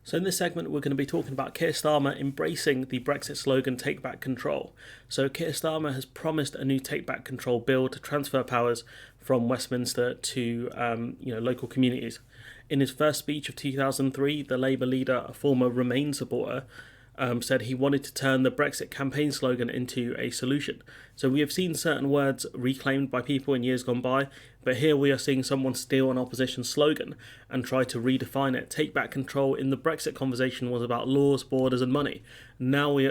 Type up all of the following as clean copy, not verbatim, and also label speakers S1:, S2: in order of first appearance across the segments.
S1: So in this segment, we're going to be talking about Keir Starmer embracing the Brexit slogan, Take Back Control. So Keir Starmer has promised a new Take Back Control bill to transfer powers from Westminster to local communities. In his first speech of 2003, the Labour leader, a former Remain supporter, said he wanted to turn the Brexit campaign slogan into a solution. So we have seen certain words reclaimed by people in years gone by, but here we are seeing someone steal an opposition slogan and try to redefine it. Take back control in the Brexit conversation was about laws, borders and money. Now we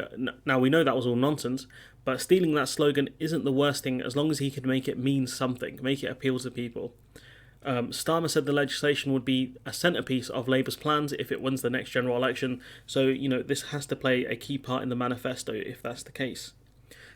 S1: know that was all nonsense, but stealing that slogan isn't the worst thing as long as he could make it mean something, make it appeal to people. Starmer said the legislation would be a centrepiece of Labour's plans if it wins the next general election, so this has to play a key part in the manifesto if that's the case.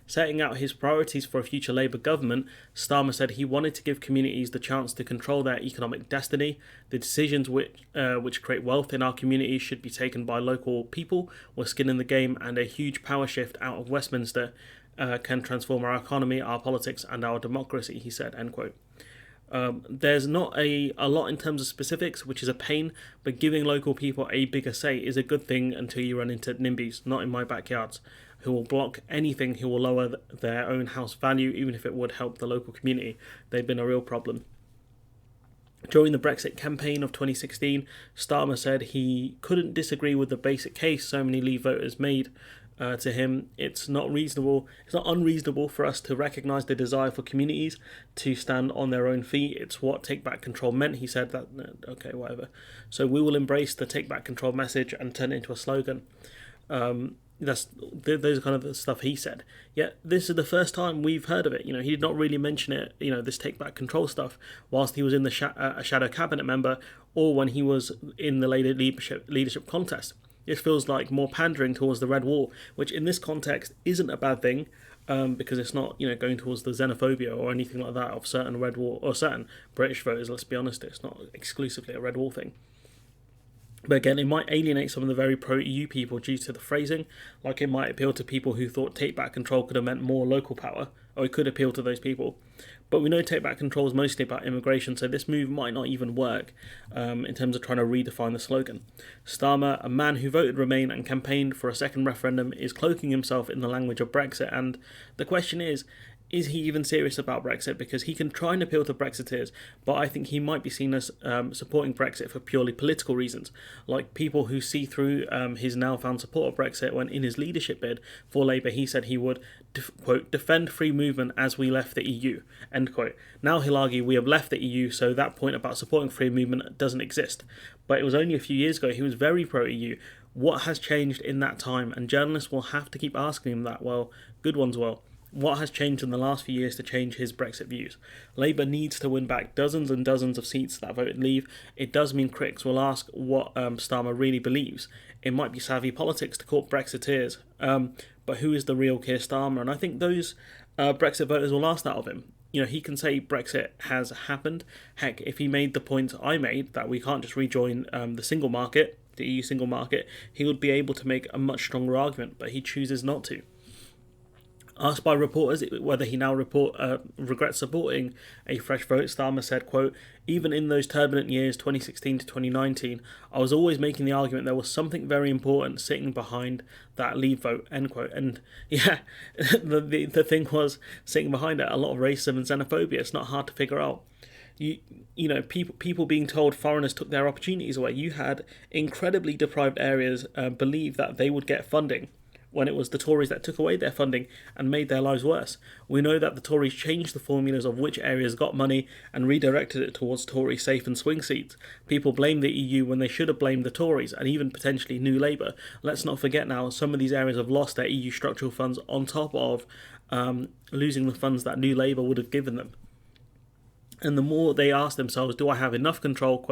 S1: Setting out his priorities for a future Labour government, Starmer said he wanted to give communities the chance to control their economic destiny. The decisions which create wealth in our communities should be taken by local people with skin in the game, and a huge power shift out of Westminster can transform our economy, our politics and our democracy, he said, end quote. There's not a lot in terms of specifics, which is a pain, but giving local people a bigger say is a good thing until you run into NIMBYs, not in my backyards, who will block anything who will lower their own house value, even if it would help the local community. They've been a real problem. During the Brexit campaign of 2016, Starmer said he couldn't disagree with the basic case so many Leave voters made to him. It's not unreasonable for us to recognise the desire for communities to stand on their own feet. It's what Take Back Control meant, he said. Okay, whatever. So we will embrace the Take Back Control message and turn it into a slogan. Those are kind of the stuff he said. Yet this is the first time we've heard of it. He did not really mention it, this Take Back Control stuff, whilst he was in the a shadow cabinet member or when he was in the later leadership contest. It feels like more pandering towards the red wall, which in this context isn't a bad thing, because it's not, going towards the xenophobia or anything like that of certain red wall or certain British voters. Let's be honest, it's not exclusively a red wall thing. But again, it might alienate some of the very pro-EU people due to the phrasing, like it might appeal to people who thought Take Back Control could have meant more local power, or it could appeal to those people. But we know Take Back Control is mostly about immigration, so this move might not even work in terms of trying to redefine the slogan. Starmer, a man who voted Remain and campaigned for a second referendum, is cloaking himself in the language of Brexit, and the question is he even serious about Brexit? Because he can try and appeal to Brexiteers, but I think he might be seen as supporting Brexit for purely political reasons, like people who see through his now-found support of Brexit when in his leadership bid for Labour he said he would, quote, defend free movement as we left the EU, end quote. Now he'll argue we have left the EU, so that point about supporting free movement doesn't exist. But it was only a few years ago he was very pro-EU. What has changed in that time? And journalists will have to keep asking him that, good ones will. What has changed in the last few years to change his Brexit views? Labour needs to win back dozens and dozens of seats that voted Leave. It does mean critics will ask what Starmer really believes. It might be savvy politics to court Brexiteers, but who is the real Keir Starmer? And I think those Brexit voters will ask that of him. He can say Brexit has happened. Heck, if he made the point I made, that we can't just rejoin the single market, the EU single market, he would be able to make a much stronger argument, but he chooses not to. Asked by reporters whether he now regrets supporting a fresh vote, Starmer said, quote, even in those turbulent years, 2016 to 2019, I was always making the argument there was something very important sitting behind that Leave vote, end quote. And yeah, the thing was, sitting behind it, a lot of racism and xenophobia. It's not hard to figure out. People being told foreigners took their opportunities away. You had incredibly deprived areas believe that they would get funding, when it was the Tories that took away their funding and made their lives worse. We know that the Tories changed the formulas of which areas got money and redirected it towards Tory safe and swing seats. People blame the EU when they should have blamed the Tories and even potentially New Labour. Let's not forget now, some of these areas have lost their EU structural funds on top of losing the funds that New Labour would have given them. And the more they ask themselves, do I have enough control,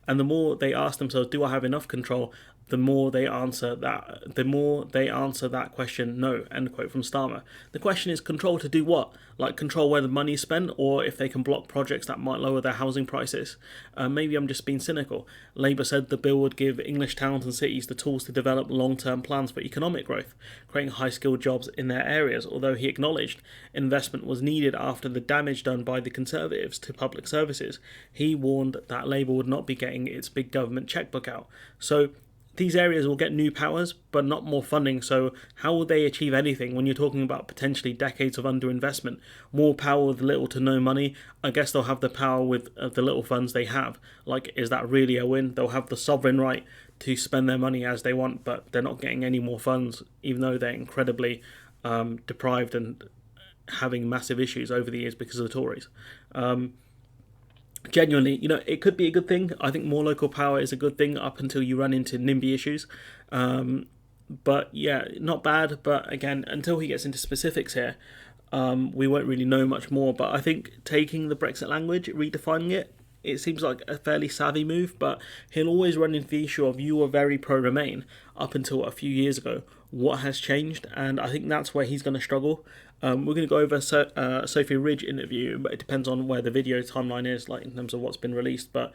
S1: and the more they ask themselves, do I have enough control, the more they answer that question, no, end quote from Starmer. The question is control to do what? Like control where the money is spent, or if they can block projects that might lower their housing prices. Maybe I'm just being cynical. Labour said the bill would give English towns and cities the tools to develop long-term plans for economic growth, creating high-skilled jobs in their areas, although he acknowledged investment was needed after the damage done by the Conservative Conservatives to public services. He warned that Labour would not be getting its big government chequebook out. So these areas will get new powers, but not more funding. So how will they achieve anything when you're talking about potentially decades of underinvestment? More power with little to no money. I guess they'll have the power with the little funds they have. Like, is that really a win? They'll have the sovereign right to spend their money as they want, but they're not getting any more funds, even though they're incredibly deprived and having massive issues over the years because of the Tories. Genuinely, it could be a good thing. I think more local power is a good thing up until you run into NIMBY issues. But yeah, not bad. But again, until he gets into specifics here, we won't really know much more. But I think taking the Brexit language, redefining it seems like a fairly savvy move, but he'll always run into the issue of you were very pro-Remain up until a few years ago. What has changed? And I think that's where he's going to struggle. We're going to go over Sophie Ridge interview, but it depends on where the video timeline is, like in terms of what's been released. But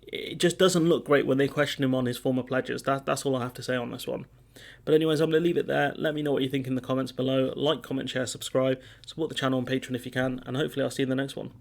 S1: it just doesn't look great when they question him on his former pledges. That's all I have to say on this one. But anyways, I'm going to leave it there. Let me know what you think in the comments below. Like, comment, share, subscribe. Support the channel on Patreon if you can. And hopefully I'll see you in the next one.